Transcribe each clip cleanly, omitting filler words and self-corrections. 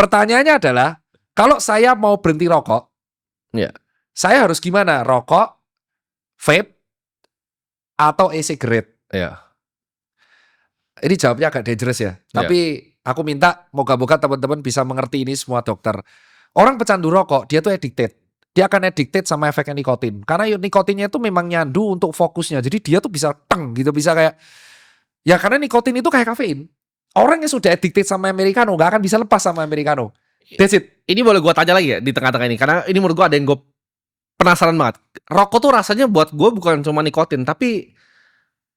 Pertanyaannya adalah, kalau saya mau berhenti rokok, Ya. saya harus gimana? Rokok, vape, atau e-cigarette? Ya. Ini jawabnya agak dangerous ya. Tapi aku minta moga-moga teman-teman bisa mengerti ini semua dokter. Orang pecandu rokok, dia tuh addicted. Dia akan addicted sama efeknya nikotin. Karena nikotinnya itu memang nyandu untuk fokusnya. Jadi dia tuh bisa teng gitu, bisa kayak, ya karena nikotin itu kayak kafein. Orang yang sudah addicted sama Americano gak akan bisa lepas sama Americano. That's it. Ini boleh gue tanya lagi ya di tengah-tengah ini, karena ini menurut gue ada yang gue penasaran banget. Rokok tuh rasanya buat gue bukan cuma nikotin, tapi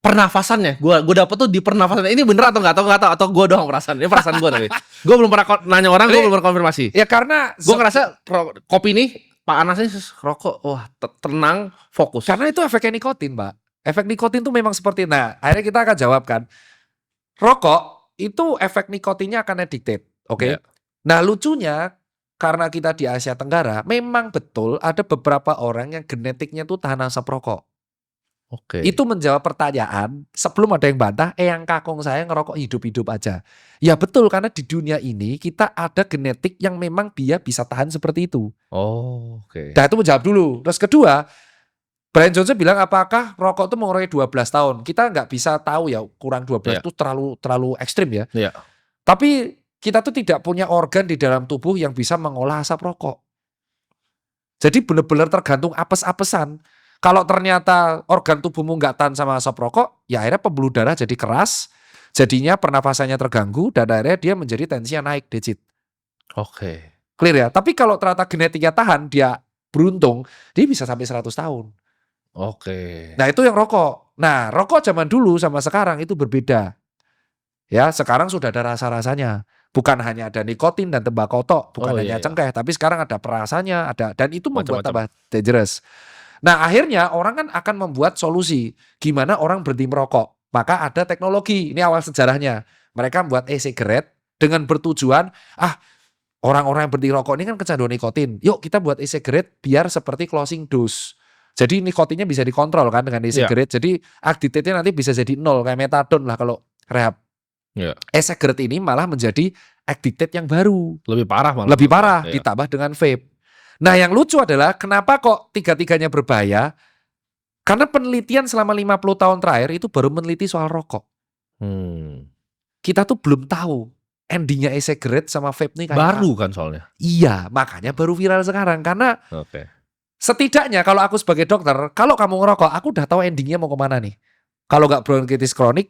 pernafasannya. Gue dapet tuh di pernafasan. Ini bener atau nggak? Atau gue doang perasaan? Ini perasaan gue tapi. Gue belum pernah nanya orang, gue belum pernah konfirmasi. Ya karena Gue ngerasa kopi nih, Pak Anasnya rokok, wah tenang, fokus. karena itu efeknya nikotin, Pak. Efek nikotin tuh memang seperti, nah akhirnya kita akan jawabkan. Rokok itu efek nikotinnya akan addicted, oke? Ya. Nah lucunya karena kita di Asia Tenggara, memang betul ada beberapa orang yang genetiknya tuh tahan asap rokok. Oke. Itu menjawab pertanyaan sebelum ada yang bantah, yang kakung saya ngerokok hidup-hidup aja. Ya betul, karena di dunia ini kita ada genetik yang memang dia bisa tahan seperti itu. Oh, oke. Nah itu menjawab dulu. Terus kedua, Brian Johnson bilang apakah rokok itu mengurangi 12 tahun? Kita nggak bisa tahu ya, kurang 12 itu terlalu ekstrim ya. Iya. Tapi kita tuh tidak punya organ di dalam tubuh yang bisa mengolah asap rokok. Jadi benar-benar tergantung apes-apesan. Kalau ternyata organ tubuhmu nggak tahan sama asap rokok, ya akhirnya pembuluh darah jadi keras, jadinya pernafasannya terganggu, dan akhirnya dia menjadi tensinya naik, Dejit. Oke. Clear ya? Tapi kalau ternyata genetiknya tahan, dia beruntung, dia bisa sampai 100 tahun. Oke. Nah itu yang rokok. Nah rokok zaman dulu sama sekarang itu berbeda. Ya sekarang sudah ada rasa-rasanya. Bukan hanya ada nikotin dan tembakau tok, bukan hanya cengkeh, tapi sekarang ada perasanya, ada, dan itu membuat tambah dangerous. Nah akhirnya orang kan akan membuat solusi gimana orang berhenti merokok. Maka ada teknologi, ini awal sejarahnya. Mereka membuat e-cigarette dengan bertujuan, orang-orang yang berhenti rokok ini kan kecanduan nikotin. Yuk kita buat e-cigarette biar seperti closing dose. Jadi nikotinnya bisa dikontrol kan dengan e-cigarette. Jadi addicted-nya nanti bisa jadi 0 kayak metadon lah kalau rehab. E-cigarette ini malah menjadi addicted yang baru. Lebih parah malah. Lebih parah ditambah dengan vape. Nah yang lucu adalah kenapa kok tiga-tiganya berbahaya? Karena penelitian selama 50 tahun terakhir itu baru meneliti soal rokok. Kita tuh belum tahu endingnya e-cigarette sama vape nih kayak baru kan soalnya. Iya, makanya baru viral sekarang. Karena setidaknya kalau aku sebagai dokter, kalau kamu ngerokok, aku udah tahu endingnya mau kemana nih. Kalau nggak bronkitis kronik,